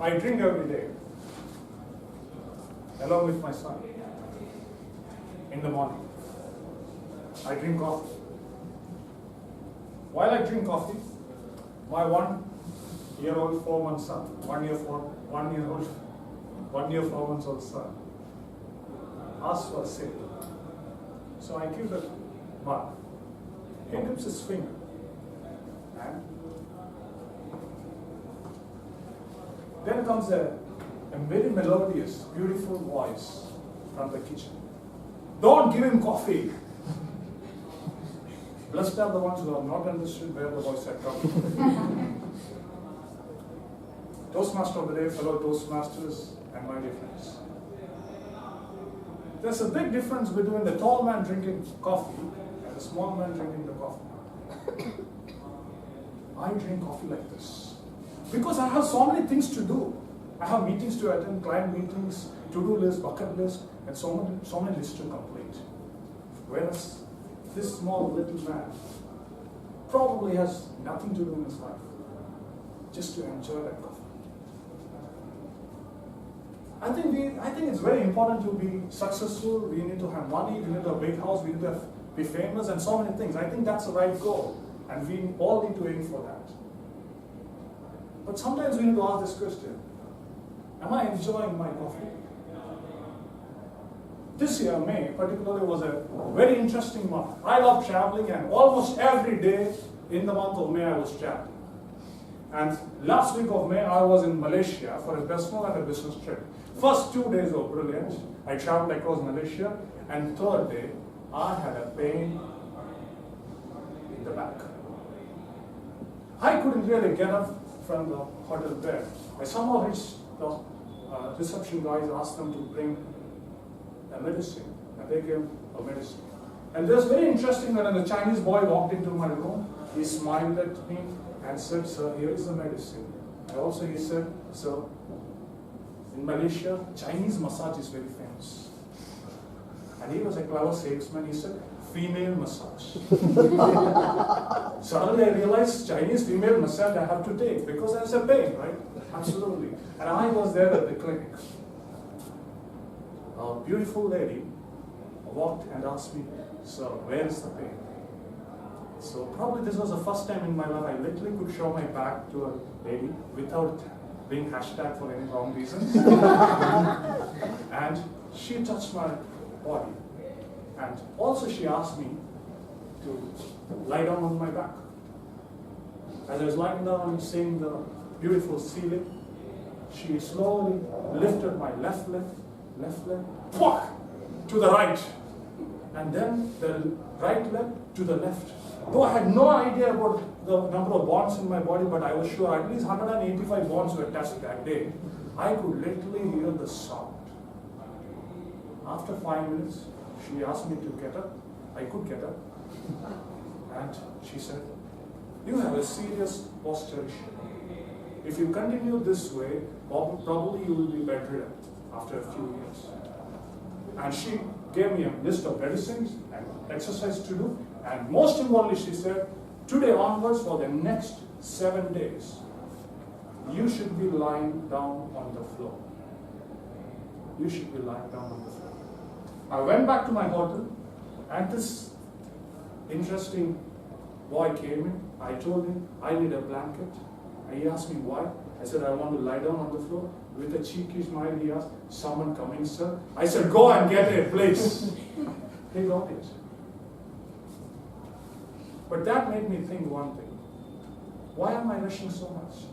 I drink every day, along with my son. In the morning, I drink coffee. While I drink coffee, my 1-year-old 4-month son, 1 year 4 months old son, asks for a sip. So I give it mug. He dips his finger, and then comes a very melodious, beautiful voice from the kitchen. Don't give him coffee. Blessed are the ones who have not understood where the voice had come from. Toastmaster of the day, fellow Toastmasters, and my dear friends. There's a big difference between the tall man drinking coffee and the small man drinking the coffee. I drink coffee like this because I have so many things to do. I have meetings to attend, client meetings, to-do list, bucket list, and so many lists to complete. Whereas this small little man probably has nothing to do in his life, just to enjoy that coffee. I think it's very important to be successful. We need to have money, we need to have a big house, we need to be famous, and so many things. I think that's the right goal, and we all need to aim for that. But sometimes we need to ask this question: am I enjoying my coffee? This year, May, particularly, was a very interesting month. I love traveling, and almost every day in the month of May, I was traveling. And last week of May, I was in Malaysia for a personal and a business trip. First 2 days were brilliant. I traveled across Malaysia, and third day, I had a pain in the back. I couldn't really get up from the hotel bed. I somehow reached the reception guys, asked them to bring a medicine, and they gave a medicine. And it was very interesting when a Chinese boy walked into my room. He smiled at me and said, "Sir, here is the medicine." And also he said, "Sir, in Malaysia, Chinese massage is very famous." And he was a clever salesman. He said, "Female massage." Suddenly I realized Chinese female massage I have to take because there's a pain, right? Absolutely. And I was there at the clinic. A beautiful lady walked and asked me, "Sir, where is the pain?" So probably this was the first time in my life I literally could show my back to a lady without being hashtag for any wrong reasons. And she touched my body. And also she asked me to lie down on my back. As I was lying down and seeing the beautiful ceiling, she slowly lifted my left leg, to the right. And then the right leg to the left. Though I had no idea about the number of bonds in my body, but I was sure at least 185 bonds were touched that day. I could literally hear the sound. After 5 minutes, she asked me to get up. I could get up. And she said, "You have a serious posture issue. If you continue this way, probably you will be bedridden after a few years." And she gave me a list of medicines and exercise to do. And most importantly, she said, "Today onwards, for the next 7 days, you should be lying down on the floor. You should be lying down on the floor." I went back to my hotel, and this interesting boy came in. I told him, "I need a blanket." And he asked me why. I said, "I want to lie down on the floor." With a cheeky smile, he asked, "Someone coming, sir?" I said, "Go and get it, please." He got it. But that made me think one thing. Why am I rushing so much?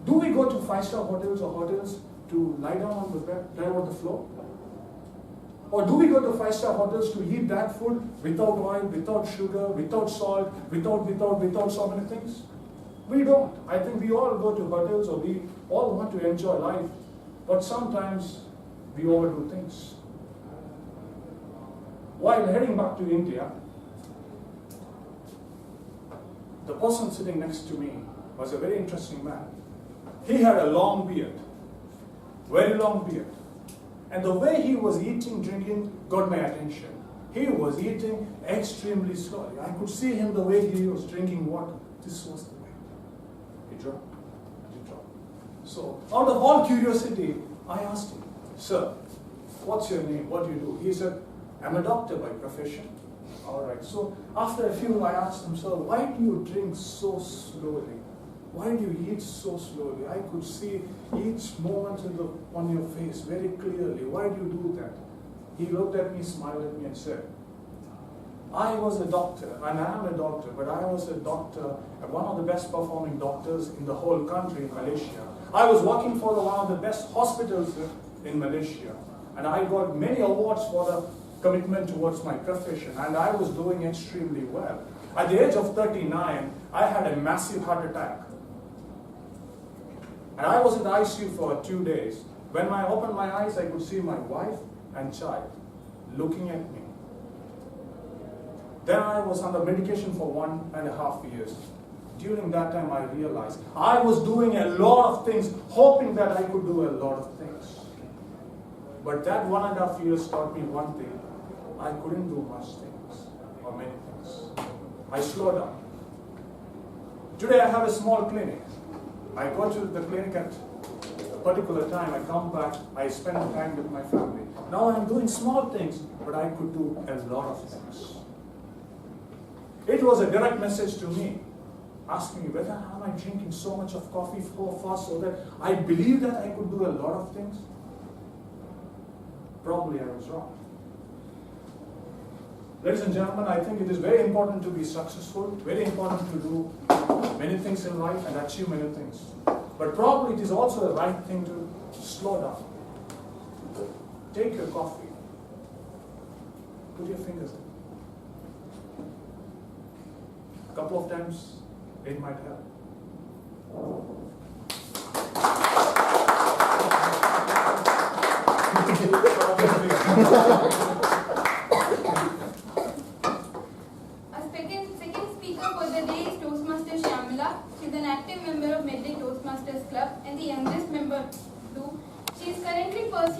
Do we go to 5-star hotels or hotels to lie down on the bed, lie on the floor? Or do we go to 5-star hotels to eat that food without oil, without sugar, without salt, without so many things? We don't. I think we all go to hotels, or we all want to enjoy life, but sometimes we overdo things. While heading back to India, the person sitting next to me was a very interesting man. He had a long beard, very long beard. And the way he was eating, drinking, got my attention. He was eating extremely slowly. I could see him the way he was drinking water. This was the way. He dropped, and he dropped. So, out of all curiosity, I asked him, "Sir, what's your name? What do you do?" He said, "I'm a doctor by profession." All right. So, after a few, I asked him, "Sir, why do you drink so slowly? Why do you eat so slowly? I could see each moment on your face very clearly. Why do you do that?" He looked at me, smiled at me, and said, "I was a doctor, and I am a doctor, but I was a doctor, one of the best performing doctors in the whole country in Malaysia. I was working for one of the best hospitals in Malaysia, and I got many awards for the commitment towards my profession, and I was doing extremely well. At the age of 39, I had a massive heart attack. And I was in the ICU for 2 days. When I opened my eyes, I could see my wife and child looking at me. Then I was under medication for 1.5 years. During that time, I realized I was doing a lot of things, hoping that I could do a lot of things. But that 1.5 years taught me one thing. I couldn't do much things, or many things. I slowed down. Today I have a small clinic. I go to the clinic at a particular time, I come back, I spend time with my family. Now I'm doing small things, but I could do a lot of things. It was a direct message to me, asking me whether am I drinking so much of coffee so fast so that I believe that I could do a lot of things. Probably I was wrong. Ladies and gentlemen, I think it is very important to be successful, very important to do many things in life and achieve many things. But probably it is also the right thing to slow down. Take your coffee. Put your fingers in. A couple of times, it might help. Second speaker for the day is Toastmasters Shamila. She is an active member of Midday Toastmasters Club and the youngest member too. She is currently pursuing